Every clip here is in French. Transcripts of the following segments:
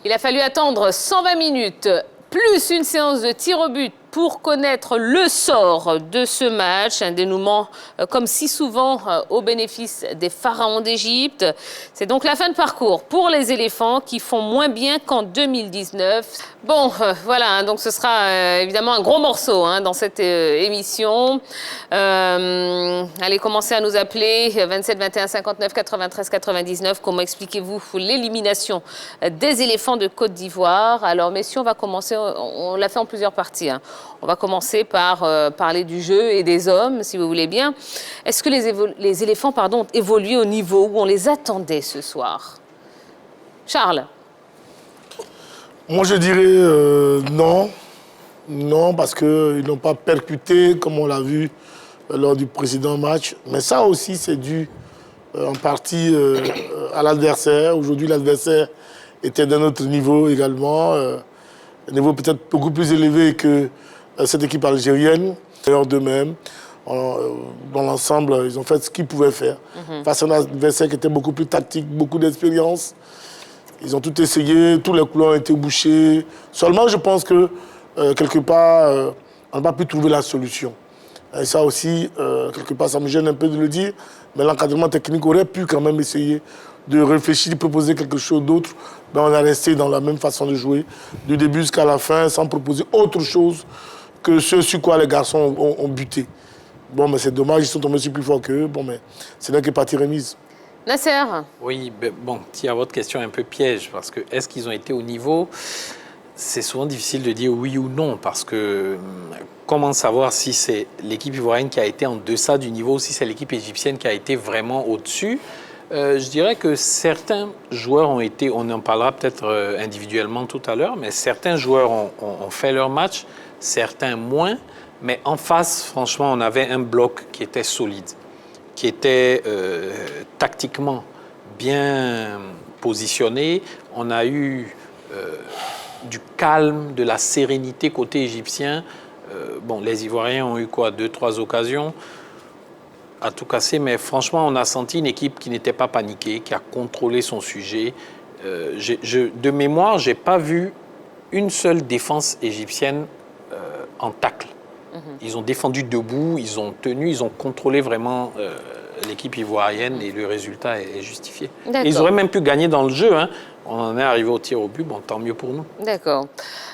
Il a fallu attendre 120 minutes, plus une séance de tir au but pour connaître le sort de ce match. Un dénouement, comme si souvent, au bénéfice des pharaons d'Égypte. C'est donc la fin de parcours pour les éléphants qui font moins bien qu'en 2019. Bon, voilà, donc ce sera évidemment un gros morceau dans cette émission. Allez, commencez à nous appeler 27 21 59 93 99. Comment expliquez-vous l'élimination des éléphants de Côte d'Ivoire? Alors, messieurs, on va commencer, on l'a fait en plusieurs parties. On va commencer par parler du jeu et des hommes, si vous voulez bien. Est-ce que les éléphants ont évolué au niveau où on les attendait ce soir? Charles? Moi, je dirais non. Non, parce qu'ils n'ont pas percuté, comme on l'a vu lors du précédent match. Mais ça aussi, c'est dû en partie à l'adversaire. Aujourd'hui, l'adversaire était d'un autre niveau également. Un niveau peut-être beaucoup plus élevé que cette équipe algérienne. D'ailleurs, d'eux-mêmes, dans l'ensemble, ils ont fait ce qu'ils pouvaient faire. Face à un adversaire qui était beaucoup plus tactique, beaucoup d'expérience. Ils ont tout essayé, tous les couloirs ont été bouchés. Seulement, je pense que, quelque part, on n'a pas pu trouver la solution. Et ça aussi, quelque part, ça me gêne un peu de le dire, mais l'encadrement technique aurait pu quand même essayer de réfléchir, de proposer quelque chose d'autre. Ben, on a resté dans la même façon de jouer, du début jusqu'à la fin, sans proposer autre chose que ce sur quoi les garçons ont buté. Bon, mais c'est dommage, ils sont tombés sur plus fort qu'eux. Bon, mais c'est là qu'est partie remise. Nasser? Oui, bon, à votre question un peu piège, parce que est-ce qu'ils ont été au niveau? C'est souvent difficile de dire oui ou non, parce que comment savoir si c'est l'équipe ivoirienne qui a été en deçà du niveau ou si c'est l'équipe égyptienne qui a été vraiment au-dessus? Je dirais que certains joueurs ont été, on en parlera peut-être individuellement tout à l'heure, mais certains joueurs ont fait leur match, certains moins, mais en face, franchement, on avait un bloc qui était solide, qui était tactiquement bien positionné. On a eu du calme, de la sérénité côté égyptien. Bon, les Ivoiriens ont eu quoi, 2-3 occasions à tout casser, mais franchement, on a senti une équipe qui n'était pas paniquée, qui a contrôlé son sujet. De mémoire, je n'ai pas vu une seule défense égyptienne en tacle. Ils ont défendu debout, ils ont tenu, ils ont contrôlé vraiment l'équipe ivoirienne et le résultat est justifié. Et ils auraient même pu gagner dans le jeu. On en est arrivé au tir au but, bon, tant mieux pour nous. D'accord.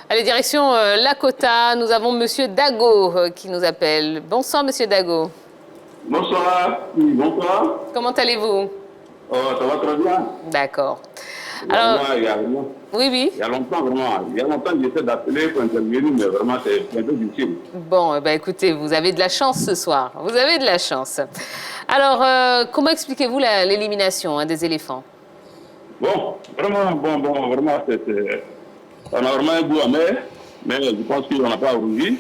Allez, direction Lakota, nous avons Monsieur Dago qui nous appelle. Bonsoir, Monsieur Dago. Bonsoir, bonsoir. Comment allez-vous? Ça va très bien. D'accord. Alors, oui. Il y a longtemps, vraiment. Il y a longtemps que j'essaie d'appeler pour intervenir, mais vraiment, c'est un peu difficile. Bon, écoutez, vous avez de la chance ce soir. Vous avez de la chance. Alors, comment expliquez-vous l'élimination des éléphants? Bon, vraiment, on a vraiment un goût amer, mais je pense qu'on n'a pas rougi.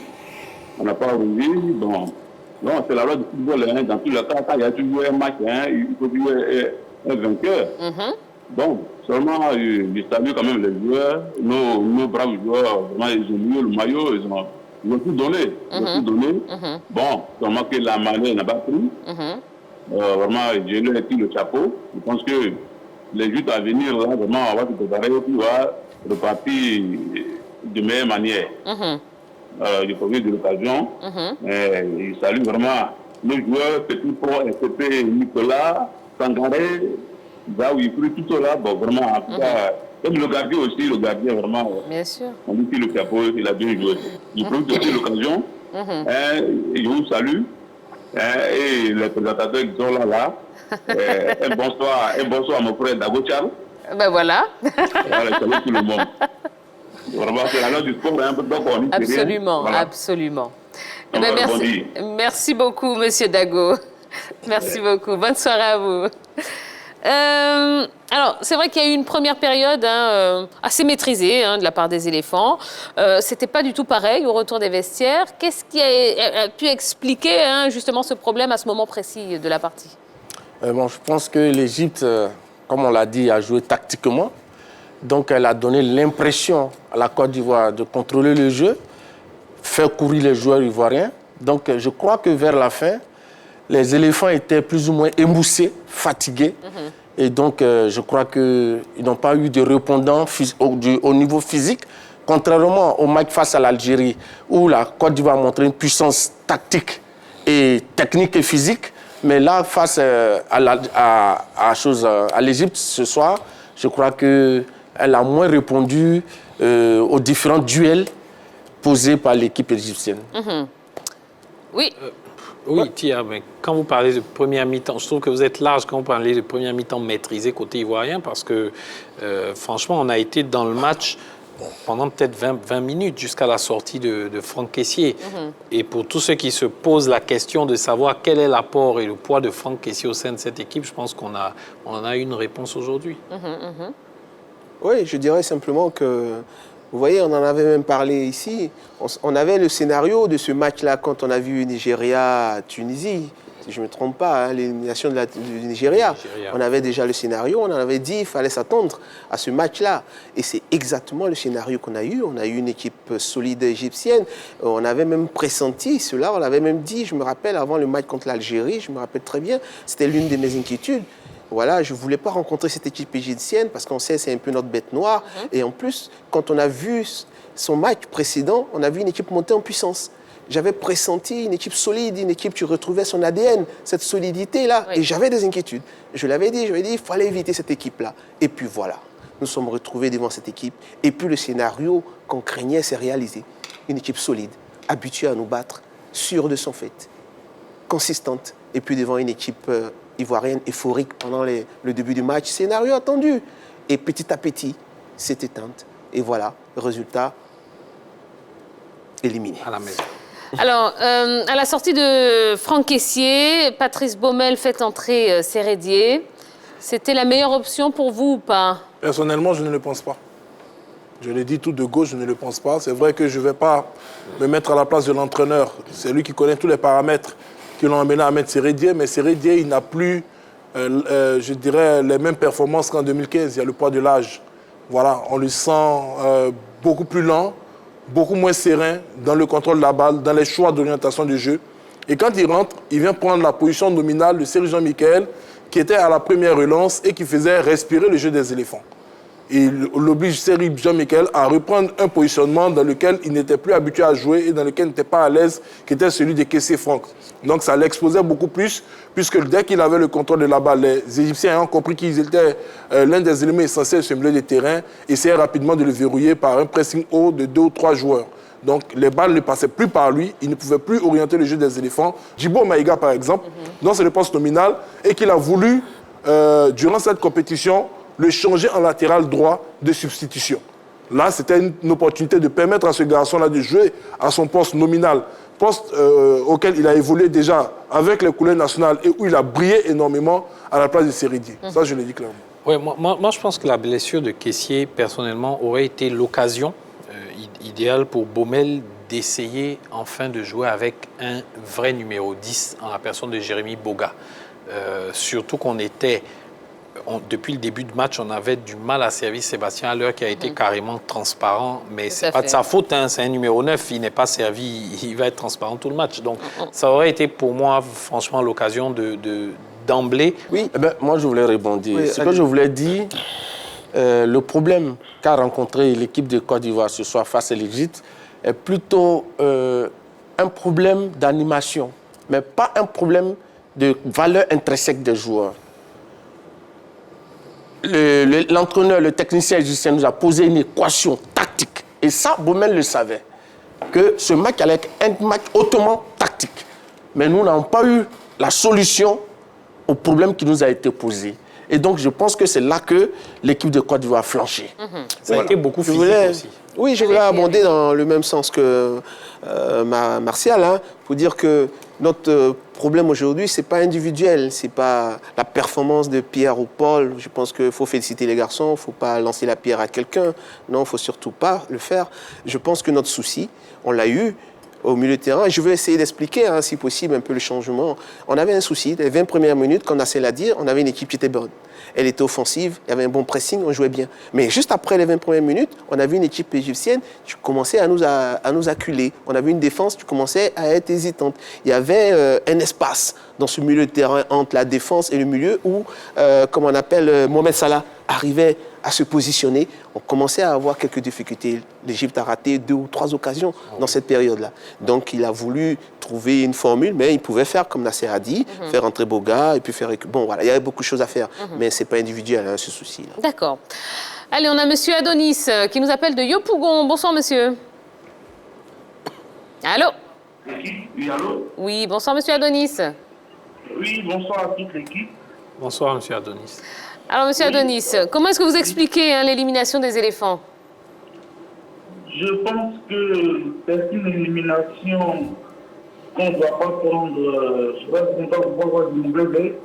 Bon, non, c'est la loi du football. Dans tous les cas, quand il y a toujours un match, il faut toujours un vainqueur. Donc, seulement, je salue quand même les joueurs, nos braves joueurs. Vraiment, ils ont mis le maillot, ils ont tout donné. Bon, seulement que la manée n'a pas pris. Vraiment, je leur ai pris le chapeau. Je pense que les joutes à venir, là, vraiment, on va se préparer et puis on va repartir de meilleure manière. Je profite de l'occasion. Je salue vraiment nos joueurs, Petit Pro, SCP, Nicolas, Sangaré, Zawi, tout cela. Bon, vraiment, en tout cas, comme le gardien aussi, vraiment, bien sûr. On lui tire le chapeau, il a bien joué. Je profite de l'occasion. Je vous salue. Et les présentateurs qui sont là. Un bonsoir à mon frère Dago Charles. Ben voilà. Voilà, salut tout le monde. Vraiment, c'est la loi du sport, un peu donc on y absolument, voilà. Absolument. Merci beaucoup, Monsieur Dago. Merci beaucoup. Bonne soirée à vous. Alors, c'est vrai qu'il y a eu une première période assez maîtrisée de la part des éléphants. C'était pas du tout pareil au retour des vestiaires. Qu'est-ce qui a pu expliquer justement ce problème à ce moment précis de la partie? Bon, je pense que l'Égypte, comme on l'a dit, a joué tactiquement. Donc, elle a donné l'impression à la Côte d'Ivoire de contrôler le jeu, faire courir les joueurs ivoiriens. Donc, je crois que vers la fin, les éléphants étaient plus ou moins émoussés, fatigués. Et donc, je crois qu'ils n'ont pas eu de répondant au niveau physique, contrairement au match face à l'Algérie, où la Côte d'Ivoire a montré une puissance tactique et technique et physique. Mais là, face à l'Égypte ce soir, je crois qu'elle a moins répondu aux différents duels posés par l'équipe égyptienne. Oui. Oui, Tia, mais quand vous parlez de première mi-temps, je trouve que vous êtes large quand vous parlez de première mi-temps maîtrisée côté ivoirien, parce que franchement, on a été dans le match pendant peut-être 20 minutes jusqu'à la sortie de Franck Kessié. Et pour tous ceux qui se posent la question de savoir quel est l'apport et le poids de Franck Kessié au sein de cette équipe, je pense qu'on en a une réponse aujourd'hui. Oui, je dirais simplement que, vous voyez, on en avait même parlé ici, on avait le scénario de ce match-là quand on a vu Nigeria-Tunisie, si je ne me trompe pas, hein, l'élimination du Nigeria. On avait déjà le scénario, on en avait dit qu'il fallait s'attendre à ce match-là. Et c'est exactement le scénario qu'on a eu. On a eu une équipe solide égyptienne. On avait même pressenti cela, on l'avait même dit, je me rappelle, avant le match contre l'Algérie, je me rappelle très bien, c'était l'une de mes inquiétudes. Voilà, je ne voulais pas rencontrer cette équipe égyptienne parce qu'on sait que c'est un peu notre bête noire. Et en plus, quand on a vu son match précédent, on a vu une équipe monter en puissance. J'avais pressenti une équipe solide, une équipe qui retrouvait son ADN, cette solidité-là. Oui. Et j'avais des inquiétudes. Je l'avais dit, il fallait éviter cette équipe-là. Et puis voilà, nous sommes retrouvés devant cette équipe. Et puis le scénario qu'on craignait s'est réalisé. Une équipe solide, habituée à nous battre, sûre de son fait, consistante. Et puis devant une équipe ivoirienne euphorique pendant le début du match, scénario attendu. Et petit à petit, c'est éteinte. Et voilà, résultat, éliminé. À la maison. Alors, à la sortie de Franck Kessié, Patrice Baumel fait entrer Sérédier. C'était la meilleure option pour vous ou pas? Personnellement, je ne le pense pas. Je l'ai dit tout de gauche, je ne le pense pas. C'est vrai que je ne vais pas me mettre à la place de l'entraîneur. C'est lui qui connaît tous les paramètres qui l'ont amené à mettre Sérédier. Mais Sérédier, il n'a plus, je dirais, les mêmes performances qu'en 2015. Il y a le poids de l'âge. Voilà, on le sent beaucoup plus lent, beaucoup moins serein dans le contrôle de la balle, dans les choix d'orientation du jeu. Et quand il rentre, il vient prendre la position nominale de Serge Jean-Michel, qui était à la première relance et qui faisait respirer le jeu des éléphants. Et il oblige Serge Jean-Michel à reprendre un positionnement dans lequel il n'était plus habitué à jouer et dans lequel il n'était pas à l'aise, qui était celui de Kessié Franck. Donc ça l'exposait beaucoup plus, puisque dès qu'il avait le contrôle de la balle, les Égyptiens ont compris qu'ils étaient l'un des éléments essentiels sur le milieu de terrain, essayaient rapidement de le verrouiller par un pressing haut de 2 ou 3 joueurs. Donc les balles ne passaient plus par lui, il ne pouvait plus orienter le jeu des éléphants. Djibo Maïga, par exemple, dont c'est le poste nominal, et qu'il a voulu, durant cette compétition, le changer en latéral droit de substitution. Là, c'était une opportunité de permettre à ce garçon-là de jouer à son poste nominal, poste auquel il a évolué déjà avec les couleurs nationales et où il a brillé énormément à la place de Sérédier. Ça, je l'ai dit clairement. Oui, moi, je pense que la blessure de Kessié, personnellement, aurait été l'occasion idéale pour Baumel d'essayer enfin de jouer avec un vrai numéro 10 en la personne de Jérémy Boga. Surtout qu'on était... depuis le début du match, on avait du mal à servir Sébastien Haller qui a été carrément transparent. Mais ce n'est pas de sa faute, hein, c'est un numéro 9, il n'est pas servi, il va être transparent tout le match. Donc ça aurait été pour moi, franchement, l'occasion d'emblée. Oui, eh ben, moi je voulais rebondir. Oui, ce que je voulais dire, le problème qu'a rencontré l'équipe de Côte d'Ivoire ce soir face à l'Égypte est plutôt un problème d'animation, mais pas un problème de valeur intrinsèque des joueurs. L'entraîneur, le technicien égyptien nous a posé une équation tactique. Et ça, Baumel le savait. Que ce match allait être un match hautement tactique. Mais nous n'avons pas eu la solution au problème qui nous a été posé. Et donc, je pense que c'est là que l'équipe de Côte d'Ivoire a flanché. Ça a été beaucoup physique aussi. Oui, je voulais abonder dans le même sens que Martial, hein, pour dire que notre problème aujourd'hui, ce n'est pas individuel, ce n'est pas la performance de Pierre ou Paul. Je pense qu'il faut féliciter les garçons, il ne faut pas lancer la pierre à quelqu'un. Non, il ne faut surtout pas le faire. Je pense que notre souci, on l'a eu au milieu de terrain. Je vais essayer d'expliquer, hein, si possible, un peu le changement. On avait un souci, les 20 premières minutes, comme Nassel l'a dit, on avait une équipe qui était bonne. Elle était offensive, il y avait un bon pressing, on jouait bien. Mais juste après les 20 premières minutes, on a vu une équipe égyptienne qui commençait à nous acculer. On a vu une défense qui commençait à être hésitante. Il y avait un espace dans ce milieu de terrain entre la défense et le milieu où, comme on appelle, Mohamed Salah arrivait à se positionner. On commençait à avoir quelques difficultés. L'Égypte a raté 2 ou 3 occasions dans cette période-là. Donc, il a voulu trouver une formule, mais il pouvait faire, comme Nasser a dit, faire entrer Boga et puis faire... Bon, voilà, il y avait beaucoup de choses à faire, mais ce n'est pas individuel, hein, ce souci-là. D'accord. Allez, on a monsieur Adonis qui nous appelle de Yopougon. Bonsoir, monsieur. Allô? Oui, allô? Oui, bonsoir, monsieur Adonis. Oui, bonsoir à toute l'équipe. Bonsoir, monsieur Adonis. Alors, monsieur Adonis, comment est-ce que vous expliquez l'élimination des éléphants? Je pense que c'est une élimination qu'on ne doit pas prendre, je ne sais pas pourquoi du mauvais,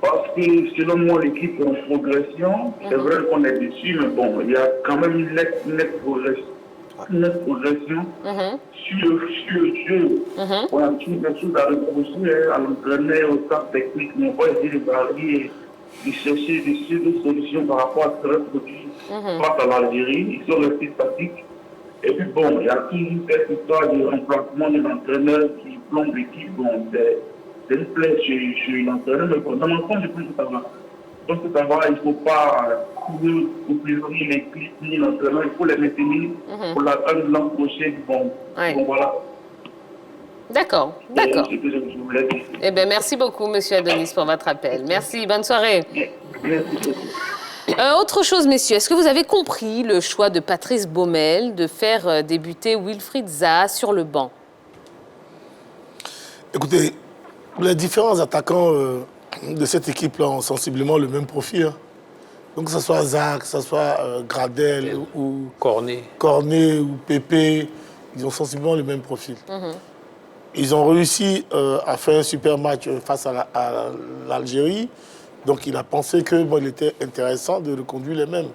parce que selon moi, l'équipe est en progression. C'est vrai qu'on est déçu, mais bon, il y a quand même une nette progression. Sur le jeu. On a toujours des choses à reprocher à l'entraîneur, au staff technique, mais on va essayer de varier et de chercher des solutions par rapport à ce qui est produit face à l'Algérie. Ils sont restés statiques. Et puis bon, il y a toujours cette histoire de remplacement de l'entraîneur qui plombe l'équipe. Bon, c'est une plaie chez l'entraîneur, mais bon, dans l'ensemble, je pense que ça va. Donc ça va, il ne faut pas oublier l'équipe ni l'entraîneur, il faut les maintenir pour l'attendre l'an prochain. Bon, bon voilà. D'accord, d'accord. C'est ce que je voulais dire. Eh bien, merci beaucoup, monsieur Adonis, pour votre appel. Merci, bonne soirée. Merci beaucoup. Autre chose, messieurs, est-ce que vous avez compris le choix de Patrice Baumel de faire débuter Wilfried Zaha sur le banc? Écoutez, les différents attaquants de cette équipe-là ont sensiblement le même profil. Hein. Donc que ce soit Zaha, que ce soit Gradel ou Cornet ou Pépé, ils ont sensiblement le même profil. Ils ont réussi à faire un super match face à l'Algérie. Donc il a pensé que bon, il était intéressant de reconduire les mêmes.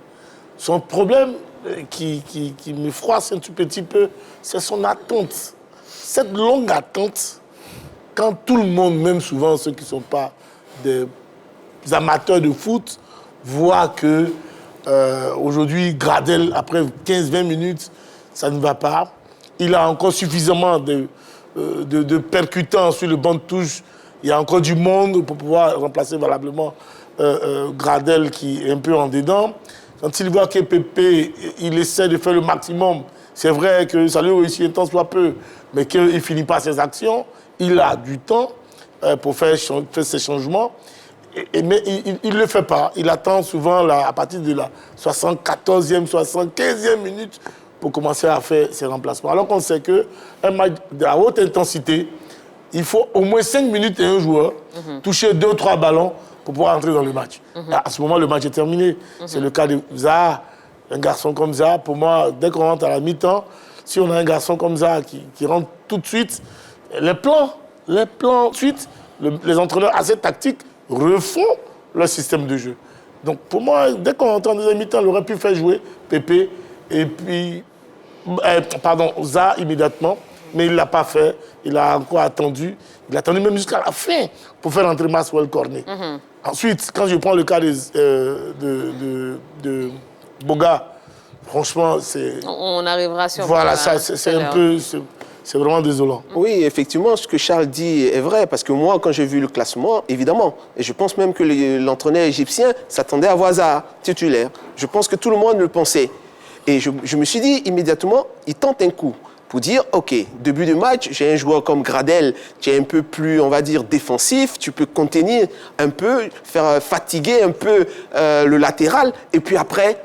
Son problème qui me froisse un tout petit peu, c'est son attente. Cette longue attente, quand tout le monde, même souvent ceux qui ne sont pas des amateurs de foot, voient que aujourd'hui, Gradel, après 15-20 minutes, ça ne va pas. Il a encore suffisamment de percutants sur le banc de touche. Il y a encore du monde pour pouvoir remplacer valablement Gradel qui est un peu en dedans. Quand il voit que Pépé, il essaie de faire le maximum, c'est vrai que ça lui réussit un temps soit peu, mais qu'il ne finit pas ses actions, il a du temps pour faire ses changements. Mais il ne le fait pas. Il attend souvent à partir de la 74e, 75e minute pour commencer à faire ses remplacements. Alors qu'on sait qu'un match à haute intensité, il faut au moins 5 minutes et un joueur toucher 2 ou 3 ballons pour pouvoir entrer dans le match. À ce moment, le match est terminé. C'est le cas de Zaha. Un garçon comme Zaha, pour moi, dès qu'on rentre à la mi-temps, si on a un garçon comme Zaha qui rentre tout de suite, les plans, suite, les entraîneurs assez tactiques refont leur système de jeu. Donc pour moi, dès qu'on rentre en deuxième mi-temps, il aurait pu faire jouer Pépé et puis, Zaha immédiatement. Mais il ne l'a pas fait. Il a encore attendu. Il a attendu même jusqu'à la fin pour faire entrer Maxwell Cornet. Ensuite, quand je prends le cas de Boga, franchement, c'est... On arrivera sur... Voilà, ça, c'est un peu... C'est vraiment désolant. Oui, effectivement, ce que Charles dit est vrai, parce que moi, quand j'ai vu le classement, évidemment, et je pense même que l'entraîneur égyptien s'attendait à voir Zaha titulaire. Je pense que tout le monde le pensait. Et je me suis dit immédiatement, il tente un coup pour dire, OK, début de match, j'ai un joueur comme Gradel qui est un peu plus, on va dire, défensif, tu peux contenir un peu, faire fatiguer un peu le latéral, et puis après,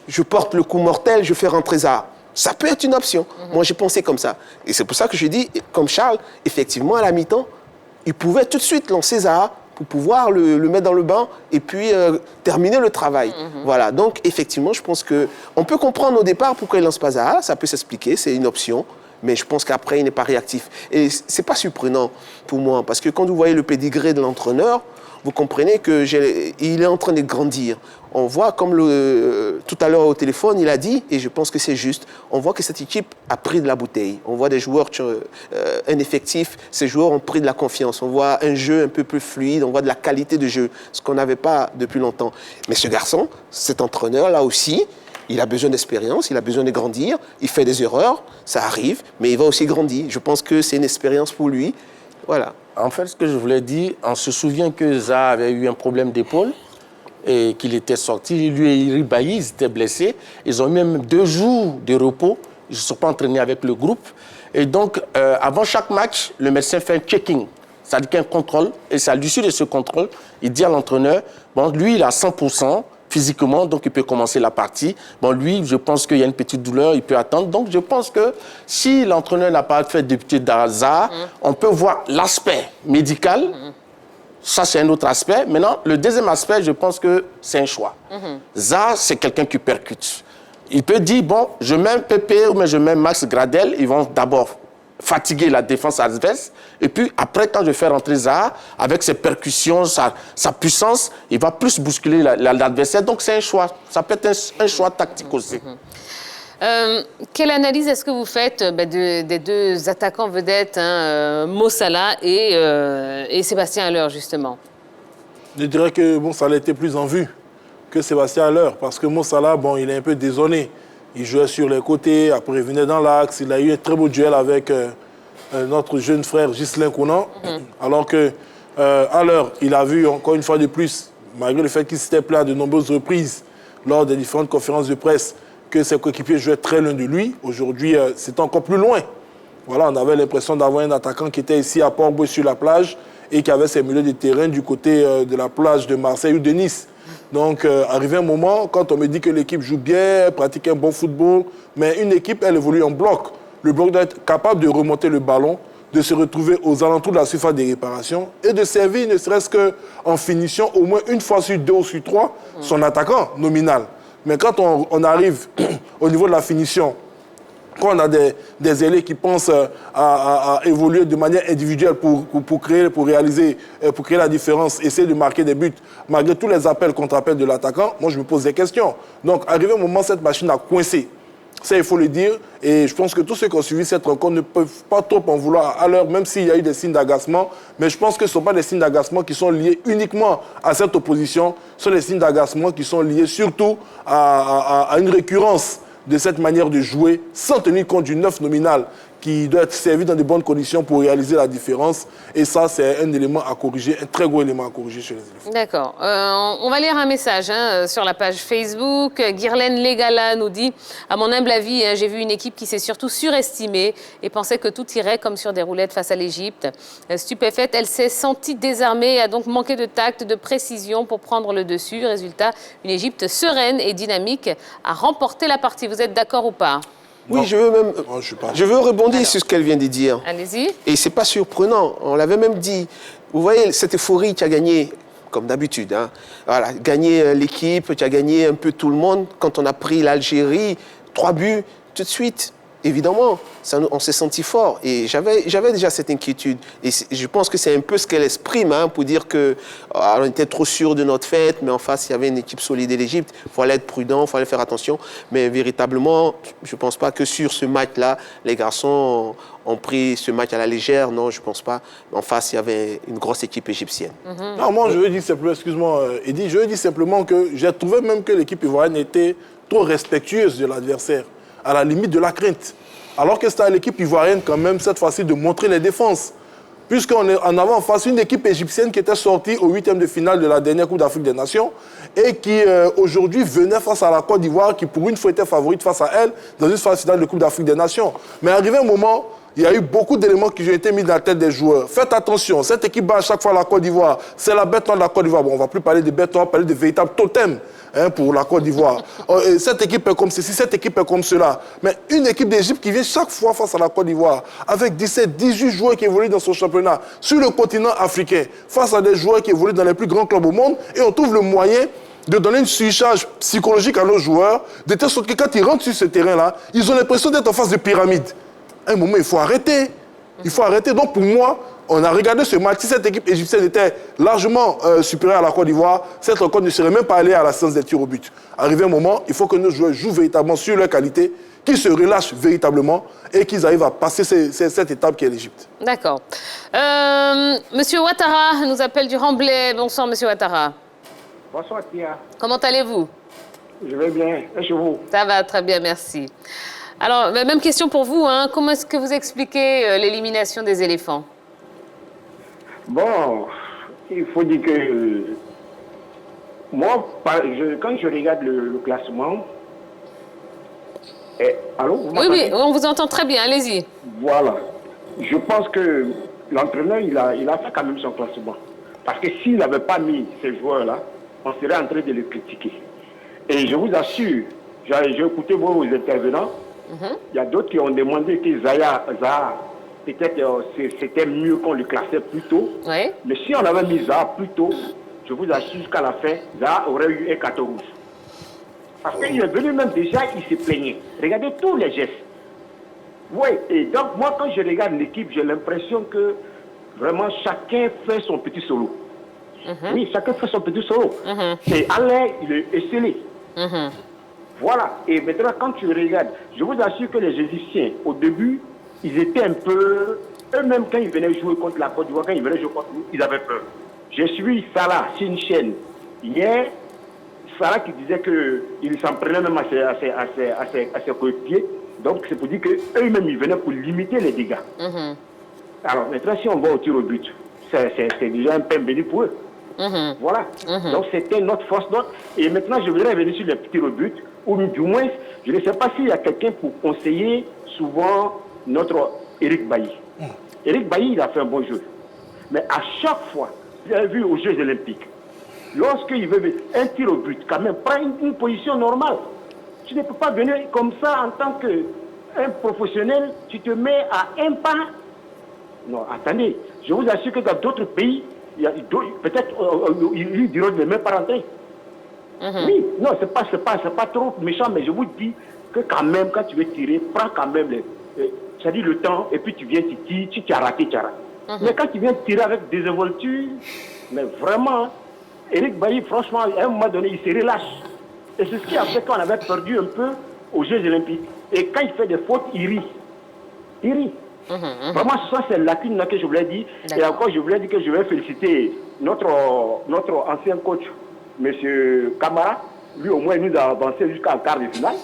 je porte le coup mortel, je fais rentrer Zaha. Ça peut être une option. Moi, j'ai pensé comme ça. Et c'est pour ça que je dis, comme Charles, effectivement, à la mi-temps, il pouvait tout de suite lancer Zaha pour pouvoir le mettre dans le banc et puis terminer le travail. Voilà. Donc, effectivement, je pense qu'on peut comprendre au départ pourquoi il ne lance pas Zaha. Ça peut s'expliquer, c'est une option. Mais je pense qu'après, il n'est pas réactif. Et ce n'est pas surprenant pour moi. Parce que quand vous voyez le pédigré de l'entraîneur, vous comprenez qu'il est en train de grandir. On voit, comme tout à l'heure au téléphone, il a dit, et je pense que c'est juste, on voit que cette équipe a pris de la bouteille. On voit des joueurs ineffectifs, ces joueurs ont pris de la confiance. On voit un jeu un peu plus fluide, on voit de la qualité de jeu, ce qu'on n'avait pas depuis longtemps. Mais ce garçon, cet entraîneur, là aussi, il a besoin d'expérience, il a besoin de grandir, il fait des erreurs, ça arrive, mais il va aussi grandir. Je pense que c'est une expérience pour lui. Voilà. En fait, ce que je voulais dire, on se souvient que Zaha avait eu un problème d'épaule et qu'il était sorti. Lui et Iri Bailly, ils étaient blessés. Ils ont eu même 2 jours de repos. Ils ne se sont pas entraînés avec le groupe. Et donc, avant chaque match, le médecin fait un checking. C'est-à-dire qu'il y a un contrôle. Et c'est à l'issue de ce contrôle, il dit à l'entraîneur, bon, lui, il est à 100%. Physiquement, donc il peut commencer la partie. Bon, lui, je pense qu'il y a une petite douleur, il peut attendre. Donc, je pense que si l'entraîneur n'a pas fait débuter Zaha, on peut voir l'aspect médical. Ça, c'est un autre aspect. Maintenant, le deuxième aspect, je pense que c'est un choix. Zaha, c'est quelqu'un qui percute. Il peut dire, bon, je mets Pépé ou je mets Max Gradel, ils vont d'abord fatiguer la défense adverse. Et puis, après, quand je fais rentrer Zaha, avec ses percussions, sa puissance, il va plus bousculer l'adversaire. Donc, c'est un choix. Ça peut être un choix tactique aussi. Quelle analyse est-ce que vous faites des 2 attaquants vedettes, Mo Salah et Sébastien Haller, justement? Je dirais que Mo Salah était plus en vue que Sébastien Haller, parce que Mo Salah, bon, il est un peu désonné. Il jouait sur les côtés, après il venait dans l'axe. Il a eu un très beau duel avec notre jeune frère Ghislain Kounan. Alors que Haller, il a vu encore une fois de plus, malgré le fait qu'il s'était plaint à de nombreuses reprises lors des différentes conférences de presse, que ses coéquipiers jouaient très loin de lui. Aujourd'hui, c'est encore plus loin. Voilà, on avait l'impression d'avoir un attaquant qui était ici à Port-Bouet sur la plage et qui avait ses milieux de terrain du côté de la plage de Marseille ou de Nice. Donc, arrivé un moment, quand on me dit que l'équipe joue bien, pratique un bon football, mais une équipe, elle évolue en bloc. Le bloc doit être capable de remonter le ballon, de se retrouver aux alentours de la surface des réparations et de servir, ne serait-ce qu'en finition, au moins une fois sur 2 ou sur 3, son attaquant nominal. Mais quand on arrive au niveau de la finition, quand on a des ailiers qui pensent à évoluer de manière individuelle pour créer la différence, essayer de marquer des buts, malgré tous les appels, contre-appels de l'attaquant, moi je me pose des questions. Donc, arrivé au moment, cette machine a coincé. Ça, il faut le dire. Et je pense que tous ceux qui ont suivi cette rencontre ne peuvent pas trop en vouloir à l'heure, même s'il y a eu des signes d'agacement. Mais je pense que ce ne sont pas des signes d'agacement qui sont liés uniquement à cette opposition. Ce sont des signes d'agacement qui sont liés surtout à une récurrence de cette manière de jouer sans tenir compte du 9 nominal qui doit être servi dans de bonnes conditions pour réaliser la différence. Et ça, c'est un élément à corriger, un très gros élément à corriger chez les éléphants. D'accord. On va lire un message sur la page Facebook. Guirlaine Legala nous dit « À mon humble avis, j'ai vu une équipe qui s'est surtout surestimée et pensait que tout irait comme sur des roulettes face à l'Égypte. Stupéfaite, elle s'est sentie désarmée et a donc manqué de tact, de précision pour prendre le dessus. Résultat, une Égypte sereine et dynamique a remporté la partie. » Vous êtes d'accord ou pas ? Oui, Non. je veux rebondir sur ce qu'elle vient de dire. Allez-y. Et c'est pas surprenant, on l'avait même dit. Vous voyez, cette euphorie qui a gagné, comme d'habitude, voilà, gagné l'équipe, qui a gagné un peu tout le monde. Quand on a pris l'Algérie, 3 buts, tout de suite, évidemment, on s'est senti fort. Et j'avais déjà cette inquiétude. Et je pense que c'est un peu ce qu'elle exprime, pour dire qu'on était trop sûr de notre fête, mais en face, il y avait une équipe solide de l'Égypte. Il fallait être prudent, il fallait faire attention. Mais véritablement, je ne pense pas que sur ce match-là, les garçons ont pris ce match à la légère. Non, je ne pense pas. En face, il y avait une grosse équipe égyptienne. Non, moi, je veux dire simplement, excuse-moi, Eddy, je veux dire simplement que j'ai trouvé même que l'équipe ivoirienne était trop respectueuse de l'adversaire, à la limite de la crainte. Alors que c'était à l'équipe ivoirienne quand même, cette fois-ci, de montrer les défenses. Puisqu'on est en avant en face une équipe égyptienne qui était sortie au 8e de finale de la dernière Coupe d'Afrique des Nations et qui, aujourd'hui, venait face à la Côte d'Ivoire, qui pour une fois était favorite face à elle dans une phase finale de Coupe d'Afrique des Nations. Mais arrivé un moment, il y a eu beaucoup d'éléments qui ont été mis dans la tête des joueurs. Faites attention, cette équipe bat à chaque fois la Côte d'Ivoire. C'est la bête noire de la Côte d'Ivoire. Bon, on ne va plus parler de bête noire, on va parler de véritable totem pour la Côte d'Ivoire. Cette équipe est comme ceci, cette équipe est comme cela. Mais une équipe d'Égypte qui vient chaque fois face à la Côte d'Ivoire, avec 17, 18 joueurs qui évoluent dans son championnat, sur le continent africain, face à des joueurs qui évoluent dans les plus grands clubs au monde, et on trouve le moyen de donner une surcharge psychologique à nos joueurs, de telle sorte que quand ils rentrent sur ce terrain-là, ils ont l'impression d'être en face de pyramide. À un moment, il faut arrêter. Il faut arrêter. Donc pour moi, on a regardé ce match. Si cette équipe égyptienne était largement supérieure à la Côte d'Ivoire, cette rencontre ne serait même pas allée à la séance des tirs au but. Arrivé un moment, il faut que nos joueurs jouent véritablement sur leur qualité, qu'ils se relâchent véritablement et qu'ils arrivent à passer cette étape qui est l'Égypte. D'accord. Monsieur Ouattara nous appelle du Remblai. Bonsoir, Monsieur Ouattara. Bonsoir, Tia. Comment allez-vous? Je vais bien. Et chez vous? Ça va, très bien, merci. Alors, même question pour vous. Hein. Comment est-ce que vous expliquez l'élimination des éléphants? Bon, il faut dire que moi, quand je regarde le classement... allô, vous oui, oui, on vous entend très bien, allez-y. Voilà. Je pense que l'entraîneur, il a fait quand même son classement. Parce que s'il n'avait pas mis ces joueurs-là, on serait en train de les critiquer. Et je vous assure, j'ai écouté vos intervenants, il y a d'autres qui ont demandé que Zaha, peut-être c'était mieux qu'on le classait plus tôt. Oui. Mais si on avait mis Zaha plus tôt, je vous assure qu'à la fin, Zaha aurait eu un carton rouge. Parce qu'il est venu même déjà, il se plaignait. Regardez tous les gestes. Oui, et donc moi quand je regarde l'équipe, j'ai l'impression que vraiment chacun fait son petit solo. Oui, chacun fait son petit solo. Et Alain, il est excellé. Voilà. Et maintenant, quand tu regardes, je vous assure que les Égyptiens, au début, ils étaient un peu... Eux-mêmes, quand ils venaient jouer contre la Côte d'Ivoire, quand ils venaient jouer contre nous, ils avaient peur. J'ai suivi Salah sur une chaîne hier. Salah qui disait qu'il s'en prenait même à ses coéquipiers. Donc, c'est pour dire qu'eux-mêmes, ils venaient pour limiter les dégâts. Alors, maintenant, si on va au tir au but, c'est déjà un pain béni pour eux. Voilà. Donc, c'était notre force. Et maintenant, je voudrais revenir sur les petits au but, ou du moins, je ne sais pas s'il y a quelqu'un pour conseiller souvent notre Eric Bailly. Eric Bailly, il a fait un bon jeu. Mais à chaque fois, vous avez vu aux Jeux Olympiques, lorsqu'il veut un tir au but, quand même, prends une position normale. Tu ne peux pas venir comme ça en tant qu'un professionnel, tu te mets à un pas. Non, attendez, je vous assure que dans d'autres pays, peut-être ils diront de même parenté. Oui, non, c'est pas trop méchant, mais je vous dis que quand même, quand tu veux tirer, prends quand même c'est-à-dire le temps, et puis tu viens, tu as raté, tu as raté. Mais quand tu viens tirer avec désinvolture, mais vraiment, Eric Bailly, franchement, à un moment donné, il se relâche. Et c'est ce qui a fait qu'on avait perdu un peu aux Jeux Olympiques. Et quand il fait des fautes, il rit. Il rit. Vraiment, ce sont ces lacunes-là que je voulais dire. Et encore, je voulais dire que je vais féliciter notre ancien coach, M. Camara. Lui, au moins, il nous a avancé jusqu'en quart de finale.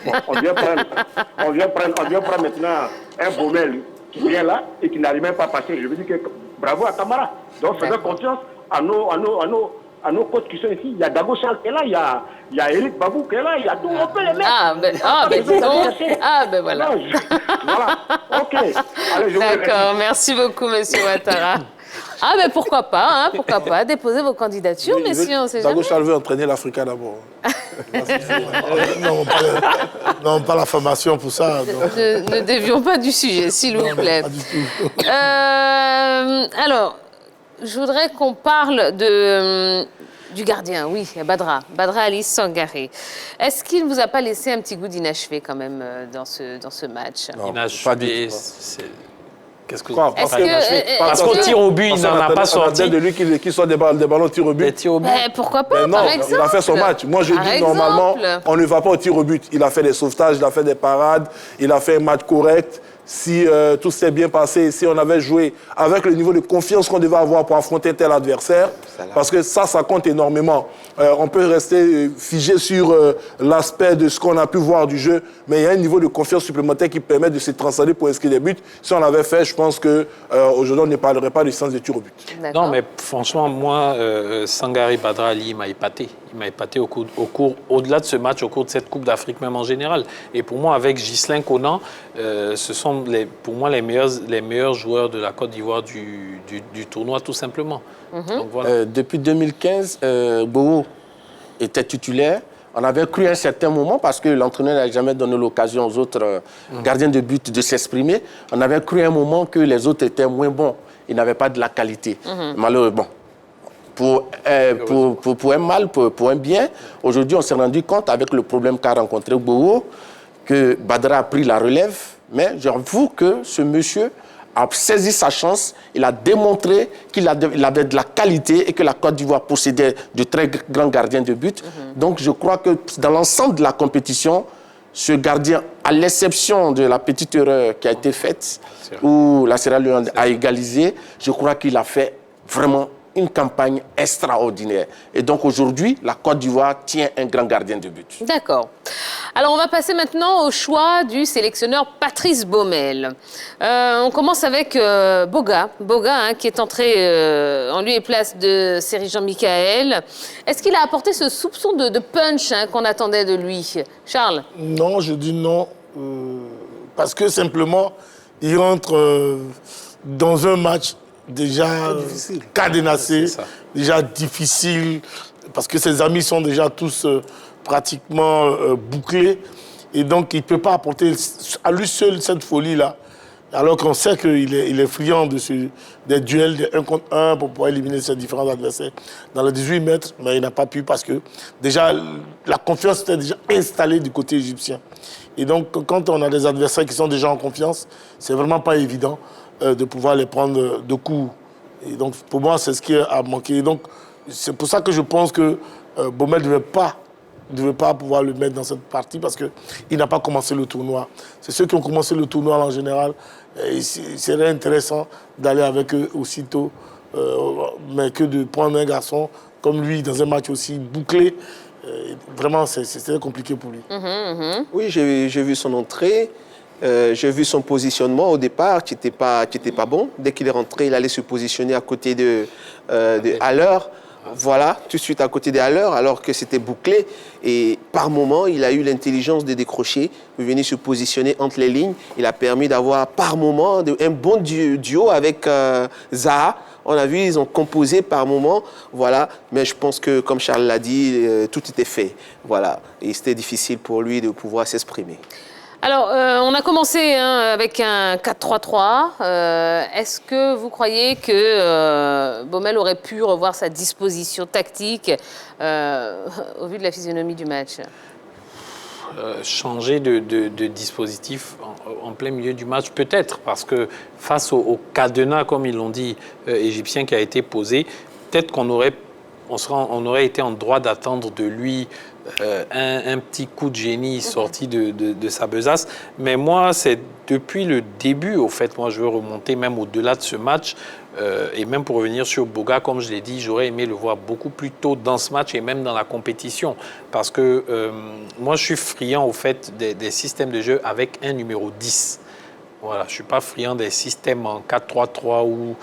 Bon, on vient prendre maintenant un Baumel qui vient là et qui n'arrive même pas à passer. Je veux dire que bravo à Camara. Donc, faisons confiance à nos coachs qui sont ici. Il y a Dago Charles qui est là, il y a Eric Babou qui est là, il y a tout. On peut les mettre. Voilà. Voilà. OK. D'accord. Merci beaucoup, monsieur Ouattara. Ah, mais pourquoi pas, hein, pourquoi pas. Déposez vos candidatures, messieurs, on sait jamais. Dago Charles veut entraîner l'Africa d'abord. Non, pas la formation pour ça. Ne dévions pas du sujet, s'il vous plaît. Pas du tout. Alors, je voudrais qu'on parle du gardien, oui, Badra Ali Sangaré. Est-ce qu'il ne vous a pas laissé un petit goût d'inachevé quand même dans ce match? Inachevé, qu'est-ce que vous parce qu'au tir au but, il n'en a pas sorti. De lui qui soit des ballons tir au but. Pourquoi pas, non, par exemple? il a fait son match. Moi, je dis normalement, on ne va pas au tir au but. Il a fait des sauvetages, il a fait des parades, il a fait un match correct. Si tout s'est bien passé, si on avait joué avec le niveau de confiance qu'on devait avoir pour affronter tel adversaire, parce que ça compte énormément. On peut rester figé sur l'aspect de ce qu'on a pu voir du jeu, mais il y a un niveau de confiance supplémentaire qui permet de se transcender pour inscrire des buts. Si on l'avait fait, je pense qu'aujourd'hui, on ne parlerait pas du sens de tir au but. Non, mais franchement, moi, Sangaré Badra Ali, il m'a épaté. Il m'a épaté au-delà de ce match, au cours de cette Coupe d'Afrique même en général. Et pour moi, avec Ghislain Conan, ce sont pour moi les meilleurs joueurs de la Côte d'Ivoire du tournoi, tout simplement. Donc, voilà. Depuis 2015, Bowo était titulaire. On avait cru à un certain moment, parce que l'entraîneur n'a jamais donné l'occasion aux autres gardiens de but de s'exprimer, on avait cru à un moment que les autres étaient moins bons. Ils n'avaient pas de la qualité. Malheureusement. Pour un mal, pour un bien, aujourd'hui, on s'est rendu compte, avec le problème qu'a rencontré Bowo, que Badra a pris la relève. Mais j'avoue que ce monsieur a saisi sa chance, il a démontré qu'il avait de la qualité et que la Côte d'Ivoire possédait de très grands gardiens de but. Donc je crois que dans l'ensemble de la compétition, ce gardien, à l'exception de la petite erreur qui a été faite, où la Sierra Leone a égalisé, je crois qu'il a fait vraiment une campagne extraordinaire. Et donc aujourd'hui, la Côte d'Ivoire tient un grand gardien de but. D'accord. Alors on va passer maintenant au choix du sélectionneur Patrice Baumel. On commence avec Boga, qui est entré en lieu et place de Seri Jean-Michael. Est-ce qu'il a apporté ce soupçon de punch qu'on attendait de lui? Charles? Non, je dis non. Parce que simplement, il rentre dans un match déjà cadenassé, déjà difficile, parce que ses amis sont déjà tous pratiquement bouclés. Et donc, il ne peut pas apporter à lui seul cette folie-là. Alors qu'on sait qu'il est friand des duels de 1 contre 1 pour pouvoir éliminer ses différents adversaires dans les 18 mètres. Mais il n'a pas pu parce que déjà, la confiance était déjà installée du côté égyptien. Et donc, quand on a des adversaires qui sont déjà en confiance, c'est vraiment pas évident de pouvoir les prendre de coups. Et donc, pour moi, c'est ce qui a manqué. Et donc, c'est pour ça que je pense que Baumel ne devait pas pouvoir le mettre dans cette partie parce qu'il n'a pas commencé le tournoi. C'est ceux qui ont commencé le tournoi en général. Il serait intéressant d'aller avec eux aussitôt, mais que de prendre un garçon comme lui dans un match aussi bouclé. Vraiment, c'était compliqué pour lui. Oui, j'ai vu son entrée. J'ai vu son positionnement au départ, qui n'était pas bon. Dès qu'il est rentré, il allait se positionner à côté de Haller. Voilà, tout de suite à côté des Haller, alors que c'était bouclé. Et par moment, il a eu l'intelligence de décrocher, de venir se positionner entre les lignes. Il a permis d'avoir par moment un bon duo avec Zaha. On a vu, ils ont composé par moment, voilà. Mais je pense que, comme Charles l'a dit, tout était fait, voilà. Et c'était difficile pour lui de pouvoir s'exprimer. Alors, on a commencé avec un 4-3-3. Est-ce que vous croyez que Baumel aurait pu revoir sa disposition tactique au vu de la physionomie du match? Changer de dispositif en plein milieu du match, peut-être, parce que face au cadenas, comme ils l'ont dit, égyptien qui a été posé, peut-être qu'on aurait été en droit d'attendre de lui un petit coup de génie sorti de sa besace. Mais moi, c'est depuis le début, au fait, moi je veux remonter même au-delà de ce match. Et même pour revenir sur Boga, comme je l'ai dit, j'aurais aimé le voir beaucoup plus tôt dans ce match et même dans la compétition. Parce que moi, je suis friand au fait des systèmes de jeu avec un numéro 10. Voilà, je ne suis pas friand des systèmes en 4-3-3 où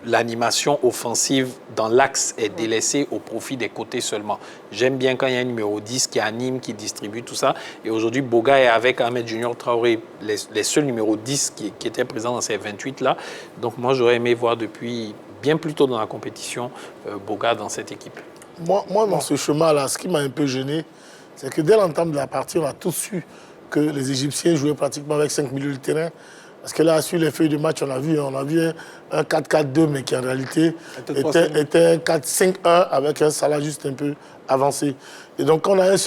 l'animation offensive dans l'axe est délaissée au profit des côtés seulement. J'aime bien quand il y a un numéro 10 qui anime, qui distribue tout ça. Et aujourd'hui, Boga est avec Ahmed Junior Traoré, les seuls numéros 10 qui étaient présents dans ces 28-là. Donc moi, j'aurais aimé voir depuis bien plus tôt dans la compétition Boga dans cette équipe. Moi, dans ce chemin-là, ce qui m'a un peu gêné, c'est que dès l'entame de la partie, on a tous su que les Égyptiens jouaient pratiquement avec 5 milieux de terrain. Parce que là, sur les feuilles de match, on a vu un 4-4-2, mais qui en réalité était un 4-5-1 avec un Salah juste un peu avancé. Et donc, quand on a un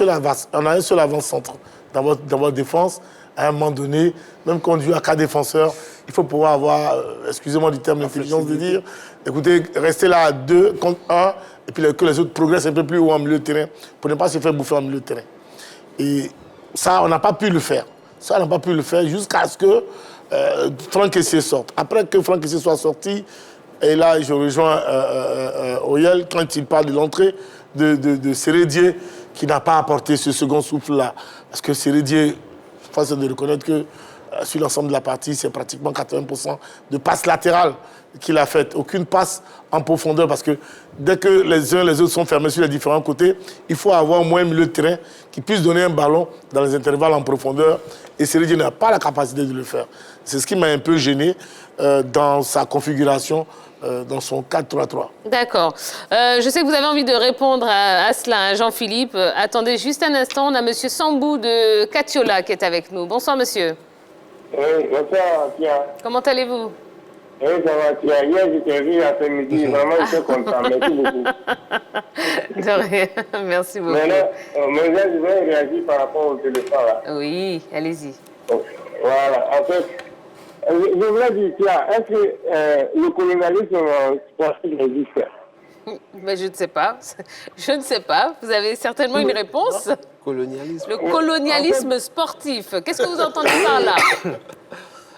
seul avant-centre dans votre défense, à un moment donné, même quand on joue à 4 défenseurs, il faut pouvoir avoir, excusez-moi du terme, l'intelligence de dire, écoutez, restez là à 2 contre 1, et puis que les autres progressent un peu plus haut en milieu de terrain, pour ne pas se faire bouffer en milieu de terrain. Et ça, on n'a pas pu le faire. Ça, on n'a pas pu le faire jusqu'à ce que Franck Kessié sorte. Après que Franck Kessié soit sorti, et là je rejoins Oyel quand il parle de l'entrée de Sérédier qui n'a pas apporté ce second souffle-là. Parce que Sérédier, force est de reconnaître que sur l'ensemble de la partie, c'est pratiquement 80% de passes latérales qu'il a faites. Aucune passe en profondeur parce que dès que les uns et les autres sont fermés sur les différents côtés, il faut avoir au moins un milieu de terrain qui puisse donner un ballon dans les intervalles en profondeur. Et Sérédier n'a pas la capacité de le faire. C'est ce qui m'a un peu gêné dans sa configuration, dans son 4-3-3. D'accord. Je sais que vous avez envie de répondre à cela, Jean-Philippe. Attendez juste un instant, on a M. Sambou de Katiola qui est avec nous. Bonsoir, monsieur. Oui, bonsoir, Pierre. Comment allez-vous? Oui, ça va, Pierre. Hier, je t'ai vu l'après-midi. Vraiment, je suis content. Merci beaucoup. De rien. Merci beaucoup. Maintenant, je vais réagir par rapport au téléphone. Là. Oui, allez-y. Voilà. En fait, Je voulais dire, est-ce que le colonialisme sportif existe? Mais je ne sais pas. Je ne sais pas. Vous avez certainement une réponse. Colonialisme. Le colonialisme sportif. Qu'est-ce que vous entendez par là?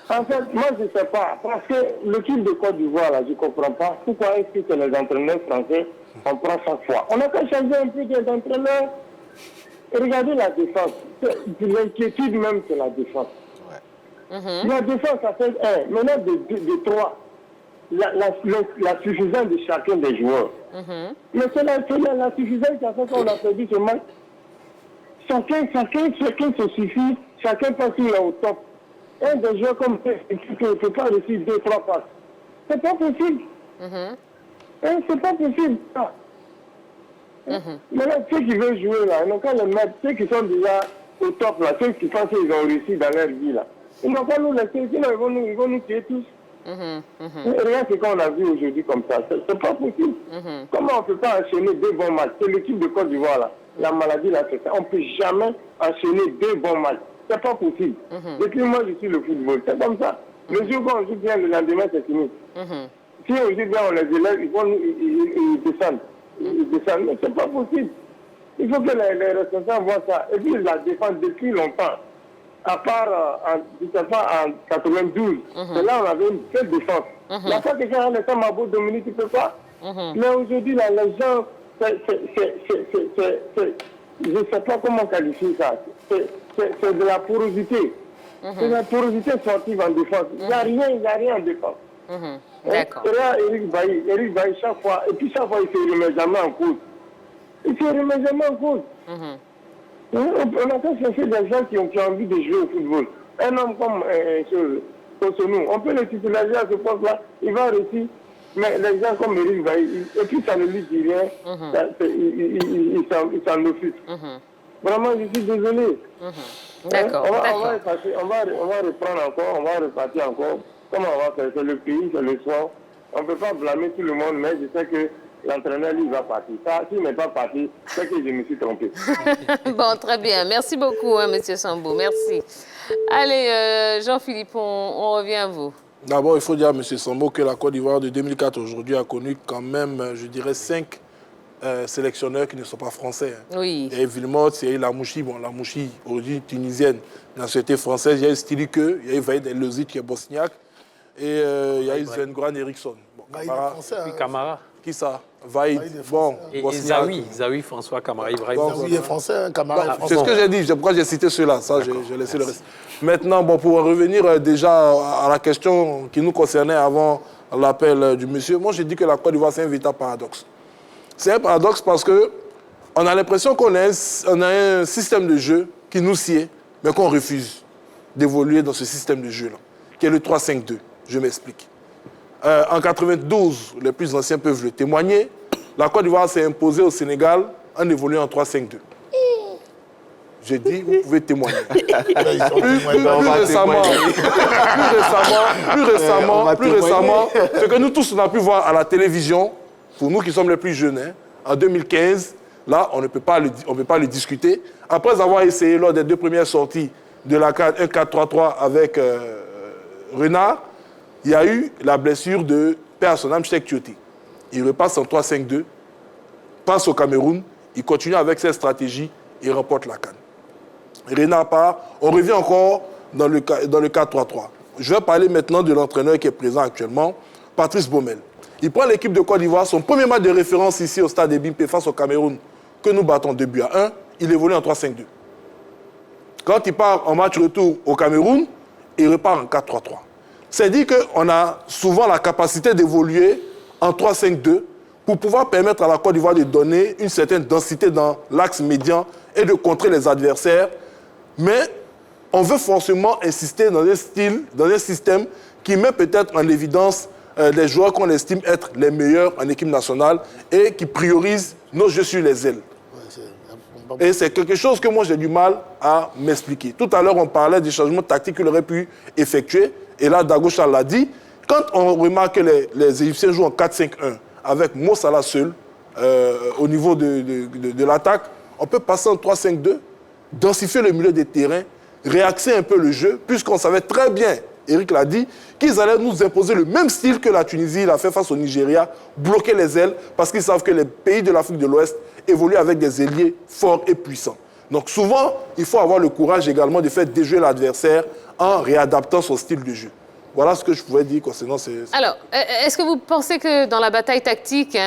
En fait, moi, je ne sais pas. Parce que l'équipe de Côte d'Ivoire, là, je ne comprends pas. Pourquoi est-ce que les entraîneurs français, on prend chaque fois? On n'a qu'à changer un peu des entraîneurs. Regardez la défense. L'inquiétude même, c'est la défense. La défense, ça fait un. Maintenant, de trois. La suffisance de chacun des joueurs. Mais c'est la suffisance qui a fait qu'on a perdu ce match. Chacun se suffit, chacun passe au top. Un des joueurs comme ça, qui ne peut pas réussir 2-3 passes. C'est pas possible. C'est pas possible. Maintenant, ceux qui veulent jouer là, ils n'ont qu'à les mettre. Ceux qui sont déjà au top là, ceux qui pensent qu'ils ont réussi dans leur vie là, ils n'ont pas nous laisser, sinon ils vont nous tuer tous. Regarde ce qu'on a vu aujourd'hui comme ça, c'est pas possible. Comment on ne peut pas enchaîner 2 bons matchs? C'est l'équipe de Côte d'Ivoire là, la maladie là, c'est ça. On ne peut jamais enchaîner 2 bons matchs. C'est pas possible. Depuis moi je suis le football, c'est comme ça. Le jour où on joue bien, le lendemain c'est fini. Si on joue bien, on les élève, ils descendent. Mais c'est pas possible. Il faut que les responsables voient ça. Et puis la défense depuis longtemps. À part en 92, c'est là on avait une belle défense. La fois que j'ai un laissé Mabo Dominique, tu peux pas. Mais aujourd'hui, là, les gens, je ne sais pas comment qualifier ça. C'est de la porosité. C'est de la porosité sportive en défense. Il n'y a rien en défense. D'accord. Et là, Eric Bailly, chaque fois, et puis chaque fois, il ne se remet jamais en cause. Il ne se remet jamais en cause. On a qu'à chercher des gens qui ont envie de jouer au football. Un homme comme nous, on peut le titulariser à ce poste-là, il va réussir. Mais les gens comme Eric Bailly, et puis ça ne lui dit rien, il s'en offusque. Vraiment, je suis désolé. D'accord. On va reprendre encore, on va repartir encore. Comment on va faire? C'est le pays, c'est le soir. On ne peut pas blâmer tout le monde, mais je sais que l'entraîneur, lui, va partir. Ça, s'il n'est pas parti, c'est que je me suis trompé. Bon, très bien. Merci beaucoup, hein, M. Sambou. Merci. Allez, Jean-Philippe, on revient à vous. D'abord, il faut dire à M. Sambou que la Côte d'Ivoire de 2004 aujourd'hui a connu quand même, je dirais, 5 sélectionneurs qui ne sont pas français. Oui. Il y a eu Villemot, il y a eu Lamouchi. Bon, Lamouchi, origine tunisienne, nationalité française. Il y a eu Stilike, il y a eu Vaïd El-Lozit qui est bosniaque. Et il y a eu Sven-Goran Eriksson. Bon, Camara. Puis Camara. Qui ça? Vaïd. Bon, et Zawi, François Camara Ibrahim. Zawi est français, Camara est français. C'est ce que j'ai dit, c'est pourquoi j'ai cité ceux-là. Ça, j'ai laissé le reste. Maintenant, bon, pour revenir déjà à la question qui nous concernait avant l'appel du monsieur, moi j'ai dit que la Côte d'Ivoire, c'est un véritable paradoxe. C'est un paradoxe parce qu'on a l'impression qu'on a un système de jeu qui nous sied, mais qu'on refuse d'évoluer dans ce système de jeu-là, qui est le 3-5-2. Je m'explique. En 92, les plus anciens peuvent le témoigner, la Côte d'Ivoire s'est imposée au Sénégal en évoluant en 3-5-2. J'ai dit, vous pouvez témoigner. Plus récemment, ce que nous tous on a pu voir à la télévision, pour nous qui sommes les plus jeunes, hein, en 2015, là, on ne peut pas le discuter. Après avoir essayé lors des 2 premières sorties de la 1-4-3-3 avec Renard, il y a eu la blessure de Personam Cheikh Tioté. Il repasse en 3-5-2, passe au Cameroun, il continue avec cette stratégie et remporte la CAN. Renard part, on revient encore dans le 4-3-3. Je vais parler maintenant de l'entraîneur qui est présent actuellement, Patrice Baumel. Il prend l'équipe de Côte d'Ivoire, son premier match de référence ici au stade Ebimpe face au Cameroun, que nous battons 2-1, il évolue en 3-5-2. Quand il part en match retour au Cameroun, il repart en 4-3-3. C'est dit qu'on a souvent la capacité d'évoluer en 3-5-2 pour pouvoir permettre à la Côte d'Ivoire de donner une certaine densité dans l'axe médian et de contrer les adversaires. Mais on veut forcément insister dans un système qui met peut-être en évidence les joueurs qu'on estime être les meilleurs en équipe nationale et qui priorise nos jeux sur les ailes. Et c'est quelque chose que moi j'ai du mal à m'expliquer. Tout à l'heure, on parlait des changements tactiques qu'il aurait pu effectuer. Et là, Dagosha l'a dit. Quand on remarque que les Égyptiens jouent en 4-5-1 avec Mo Salah seul au niveau de l'attaque, on peut passer en 3-5-2, densifier le milieu des terrains, réaxer un peu le jeu, puisqu'on savait très bien Eric l'a dit, qu'ils allaient nous imposer le même style que la Tunisie l'a fait face au Nigeria, bloquer les ailes, parce qu'ils savent que les pays de l'Afrique de l'Ouest évoluent avec des ailiers forts et puissants. Donc souvent, il faut avoir le courage également de faire déjouer l'adversaire en réadaptant son style de jeu. Voilà ce que je pouvais dire concernant ces... Alors, est-ce que vous pensez que dans la bataille tactique,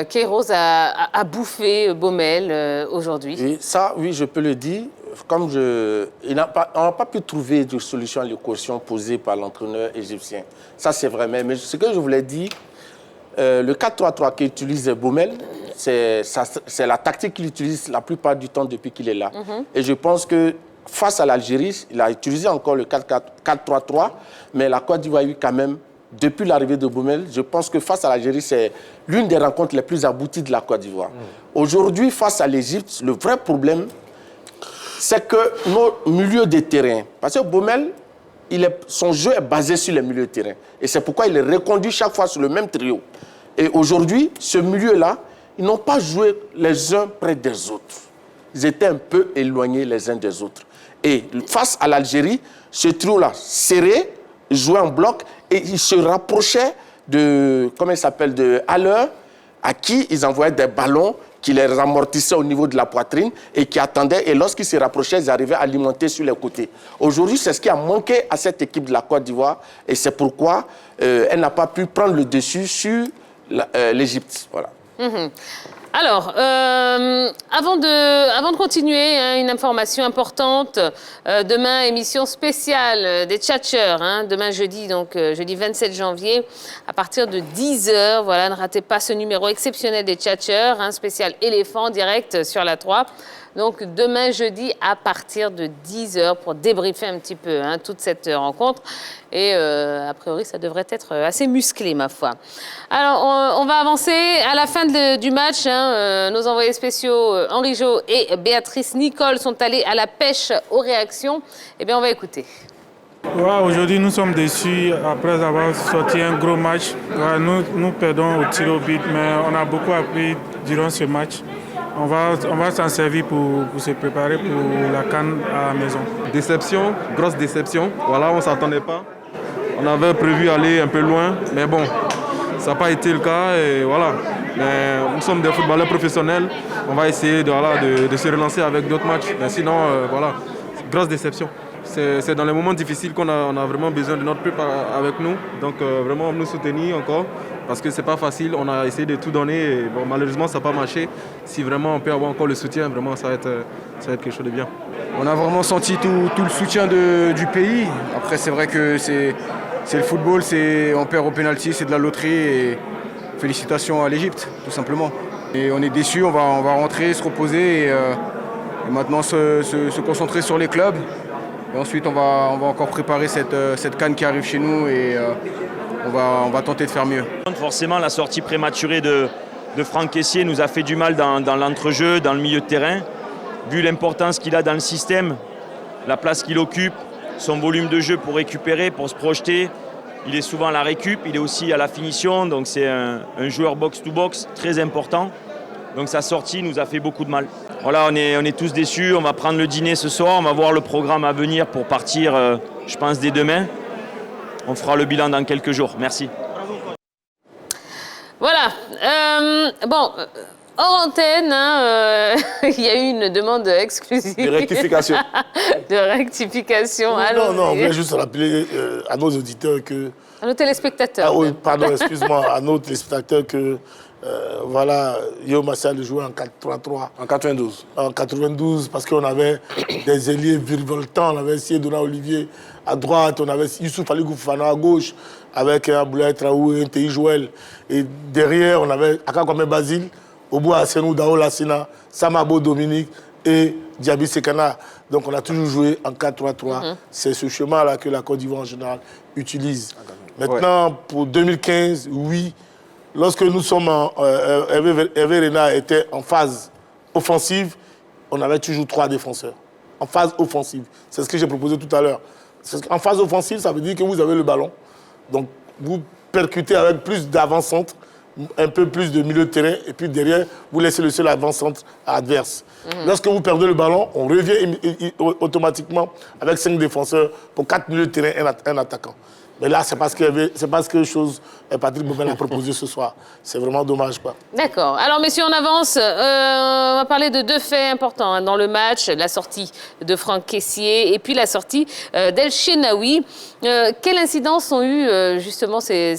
Queiroz a bouffé Baumel aujourd'hui? Et ça, oui, je peux le dire. On n'a pas pu trouver de solution à l'équation posée par l'entraîneur égyptien. Ça, c'est vrai. Mais ce que je voulais dire, le 4-3-3 qu'utilise Baumel, c'est la tactique qu'il utilise la plupart du temps depuis qu'il est là. Et je pense que face à l'Algérie, il a utilisé encore le 4-3-3, mais la Côte d'Ivoire a eu quand même, depuis l'arrivée de Baumel, je pense que face à l'Algérie, c'est l'une des rencontres les plus abouties de la Côte d'Ivoire. Aujourd'hui, face à l'Égypte, le vrai problème, c'est que nos milieux de terrain, parce que Baumel, son jeu est basé sur les milieux de terrain. Et c'est pourquoi il est reconduit chaque fois sur le même trio. Et aujourd'hui, ce milieu-là, ils n'ont pas joué les uns près des autres. Ils étaient un peu éloignés les uns des autres. Et face à l'Algérie, ce trio-là, serré, jouait en bloc, et ils se rapprochaient de, comment il s'appelle, de Haller, à qui ils envoyaient des ballons qui les amortissaient au niveau de la poitrine et qui attendaient. Et lorsqu'ils se rapprochaient, ils arrivaient à alimenter sur les côtés. Aujourd'hui, c'est ce qui a manqué à cette équipe de la Côte d'Ivoire. Et c'est pourquoi elle n'a pas pu prendre le dessus sur l'Égypte. Voilà. Alors, avant de continuer, une information importante. Demain, émission spéciale des Tchatcheurs. Demain, jeudi, donc jeudi 27 janvier, à partir de 10h. Voilà, ne ratez pas ce numéro exceptionnel des Tchatcheurs, spécial éléphant direct sur la 3. Donc, demain, jeudi, à partir de 10h, pour débriefer un petit peu toute cette rencontre. Et a priori, ça devrait être assez musclé, ma foi. Alors, on va avancer. À la fin du match, nos envoyés spéciaux, Henri Jo et Béatrice Nicole, sont allés à la pêche aux réactions. Eh bien, on va écouter. Ouais, aujourd'hui, nous sommes déçus après avoir sorti un gros match. Ouais, nous perdons au tir au but, mais on a beaucoup appris durant ce match. On va s'en servir pour se préparer pour la CAN à la maison. Déception, grosse déception. Voilà, on ne s'attendait pas. On avait prévu aller un peu loin, mais bon, ça n'a pas été le cas. Et voilà. Mais nous sommes des footballeurs professionnels. On va essayer de se relancer avec d'autres matchs. Mais sinon, voilà, grosse déception. C'est dans les moments difficiles qu'on a vraiment besoin de notre peuple avec nous. Donc vraiment nous soutenir encore. Parce que c'est pas facile, on a essayé de tout donner et bon, malheureusement ça n'a pas marché. Si vraiment on peut avoir encore le soutien, vraiment ça va être quelque chose de bien. On a vraiment senti tout le soutien du pays. Après c'est vrai que c'est le football, on perd au pénalty, c'est de la loterie et félicitations à l'Égypte tout simplement. Et on est déçus, on va rentrer, se reposer et maintenant se concentrer sur les clubs. Et ensuite on va encore préparer cette CAN qui arrive chez nous et on va tenter de faire mieux. Forcément, la sortie prématurée de Franck Kessié nous a fait du mal dans l'entrejeu, dans le milieu de terrain. Vu l'importance qu'il a dans le système, la place qu'il occupe, son volume de jeu pour récupérer, pour se projeter. Il est souvent à la récup, il est aussi à la finition. Donc c'est un joueur box-to-box très important. Donc sa sortie nous a fait beaucoup de mal. Voilà, on est tous déçus. On va prendre le dîner ce soir. On va voir le programme à venir pour partir, je pense, dès demain. On fera le bilan dans quelques jours. Merci. Voilà. Bon, hors antenne, il y a eu une demande exclusive. De rectification. De rectification. Non, on voulait juste rappeler à nos auditeurs que... À nos téléspectateurs. Ah oui, pardon, excuse-moi, à nos téléspectateurs que... voilà, Yo Massal jouait en 4-3-3. En 92. En 92, parce qu'on avait des ailiers virevoltants. On avait essayé Donald Olivier à droite, on avait Youssouf Ali Fofana à gauche, avec Aboulaye Traoré, Tei Joël. Et derrière, on avait Akakwame Basile, Obo Asenou Dao Lassina, Samabo Dominique et Diaby Sekana. Donc on a toujours joué en 4-3-3. C'est ce chemin-là que la Côte d'Ivoire en général utilise. Maintenant, pour 2015, oui. Lorsque nous sommes Hervé Renard était en phase offensive, on avait toujours 3 défenseurs. En phase offensive. C'est ce que j'ai proposé tout à l'heure. En phase offensive, ça veut dire que vous avez le ballon. Donc, vous percutez avec plus d'avant-centre, un peu plus de milieu de terrain, et puis derrière, vous laissez le seul avant-centre adverse. Lorsque vous perdez le ballon, on revient automatiquement avec 5 défenseurs pour 4 milieux de terrain, un attaquant. Mais là, c'est parce que chose Patrick Baumel a proposé ce soir. C'est vraiment dommage, quoi. D'accord. Alors, messieurs, on avance. On va parler de 2 faits importants dans le match. La sortie de Franck Kessié et puis la sortie d'El Shenaoui. Quelle incidence ont eu justement ces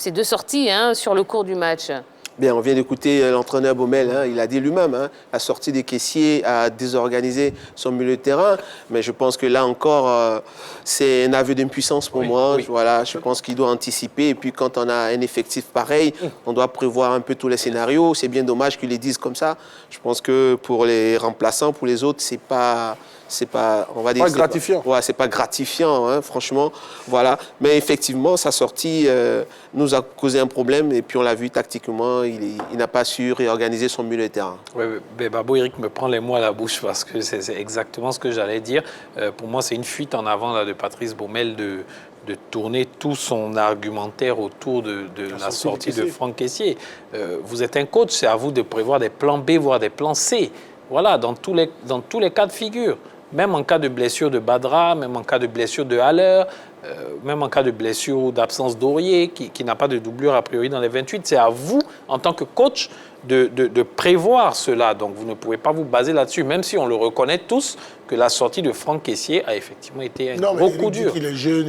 2 sorties sur le cours du match? Bien, on vient d'écouter l'entraîneur Baumel, il a dit lui-même, la sortie des caissiers a désorganisé son milieu de terrain, mais je pense que là encore, c'est un aveu d'impuissance pour moi. Oui. Voilà, je pense qu'il doit anticiper, et puis quand on a un effectif pareil, on doit prévoir un peu tous les scénarios. C'est bien dommage qu'ils les disent comme ça. Je pense que pour les remplaçants, pour les autres, c'est pas, on va dire, pas gratifiant. Ouais, c'est pas gratifiant, franchement. Voilà. Mais effectivement, sa sortie nous a causé un problème, et puis on l'a vu tactiquement, il n'a pas su réorganiser son milieu de terrain. Oui, mais Babou, Eric me prend les mots à la bouche parce que c'est exactement ce que j'allais dire. Pour moi, c'est une fuite en avant là, de Patrice Baumel de tourner tout son argumentaire autour de la sortie de Franck Kessié. Vous êtes un coach, c'est à vous de prévoir des plans B, voire des plans C. Voilà, dans tous les cas de figure. Même en cas de blessure de Badra, même en cas de blessure de Haller, même en cas de blessure ou d'absence d'Aurier, qui n'a pas de doublure a priori dans les 28, c'est à vous, en tant que coach, de prévoir cela. Donc vous ne pouvez pas vous baser là-dessus, même si on le reconnaît tous, que la sortie de Franck Kessié a effectivement été un gros coup dur. Il est jeune,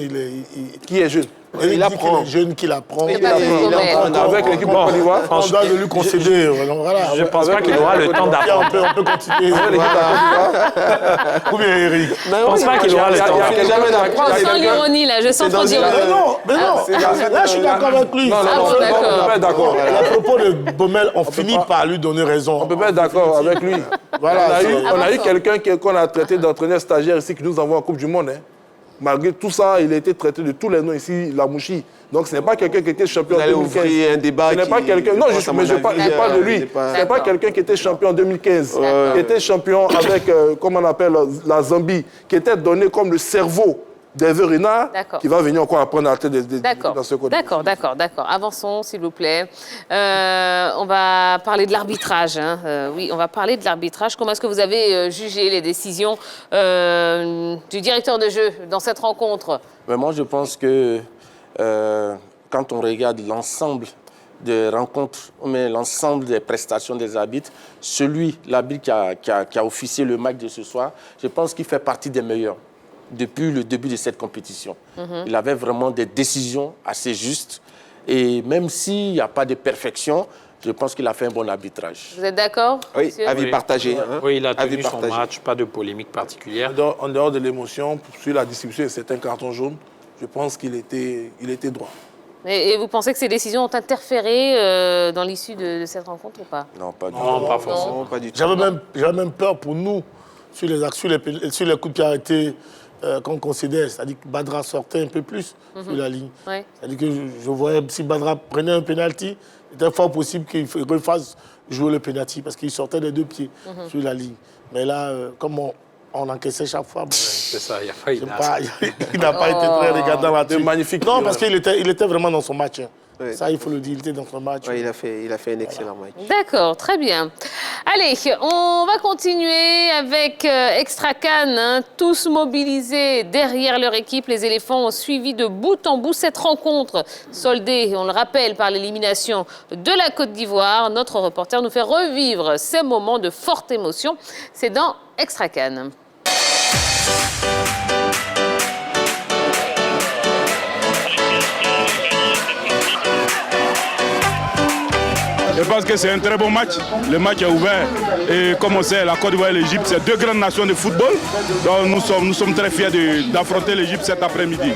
Qui est jeune? Il apprend. Il est jeune, qu'il apprend. Il apprend. Avec l'équipe de Côte d'Ivoire. On doit lui concéder. Je ne pense pas qu'il aura le temps d'apprendre. On peut continuer. Ou bien Eric. Je ne pense pas qu'il aura le temps d'apprendre. Je sens l'ironie là, je sens trop d'ironie. Mais non, là je suis d'accord avec lui. Non, on peut pas être d'accord. À propos de Baumel, on finit par lui donner raison. On peut pas être d'accord avec lui. Voilà, on a eu quelqu'un qu'on a traité d'entraîneur stagiaire ici, qui nous envoie en Coupe du Monde. Malgré tout ça, il a été traité de tous les noms ici, la Mouchi. Donc ce n'est pas quelqu'un qui était champion en 2015. Un débat ce n'est pas quelqu'un. Non, mais je parle de lui. Ce n'est pas quelqu'un qui était champion en 2015, qui était champion avec, comment on appelle, la Zambie, qui était donné comme le cerveau d'Hervé Renard, qui va venir encore apprendre à la tête dans ce côté. D'accord. Avançons, s'il vous plaît. On va parler de l'arbitrage. Oui, on va parler de l'arbitrage. Comment est-ce que vous avez jugé les décisions du directeur de jeu dans cette rencontre? Mais moi, je pense que quand on regarde l'ensemble des rencontres, mais l'ensemble des prestations des arbitres, l'arbitre qui a officié le match de ce soir, je pense qu'il fait partie des meilleurs depuis le début de cette compétition. Il avait vraiment des décisions assez justes. Et même s'il n'y a pas de perfection, je pense qu'il a fait un bon arbitrage. Vous êtes d'accord? Oui, avis partagé. Oui, il a tenu son match, pas de polémique particulière. En dehors de l'émotion, sur la distribution de certains cartons jaunes, je pense qu'il était droit. Et vous pensez que ces décisions ont interféré dans l'issue de cette rencontre ou pas? Non, pas du tout. Non, pas forcément. Pas du tout. J'avais même peur pour nous sur les coups de pied arrêtés qu'on considère. C'est-à-dire que Badra sortait un peu plus sur la ligne. Ouais. C'est-à-dire que je voyais si Badra prenait un pénalty, il était fort possible qu'il refasse jouer le pénalty parce qu'il sortait des 2 pieds sur la ligne. Mais là, comme on encaissait chaque fois. C'est ça, il n'y a pas eu il n'a pas été très regardant là-dessus. Magnifique. Non, parce qu'il était vraiment dans son match. Oui. Ça, il faut le dire, il était dans son match. Oui, il a fait un excellent match. D'accord, très bien. Allez, on va continuer avec Extra Cannes. Tous mobilisés derrière leur équipe, les éléphants ont suivi de bout en bout cette rencontre. Soldée, on le rappelle, par l'élimination de la Côte d'Ivoire. Notre reporter nous fait revivre ces moments de forte émotion. C'est dans Extra Cannes. Je pense que c'est un très bon match. Le match est ouvert. Et comme on sait, la Côte d'Ivoire et l'Égypte, c'est 2 grandes nations de football. Donc nous sommes très fiers d'affronter l'Égypte cet après-midi.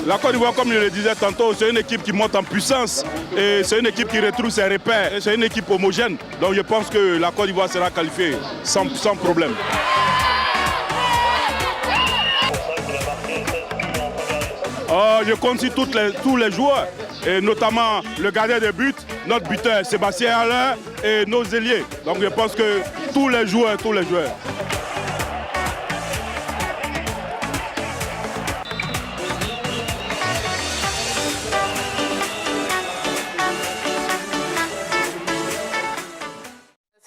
La Côte d'Ivoire, comme je le disais tantôt, c'est une équipe qui monte en puissance et c'est une équipe qui retrouve ses repères. C'est une équipe homogène. Donc je pense que la Côte d'Ivoire sera qualifiée sans problème. Je compte sur tous les joueurs, et notamment le gardien de but, notre buteur Sébastien Haller et nos ailiers. Donc je pense que tous les joueurs.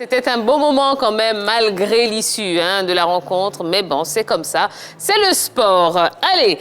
C'était un beau moment quand même, malgré l'issue de la rencontre. Mais bon, c'est comme ça. C'est le sport. Allez,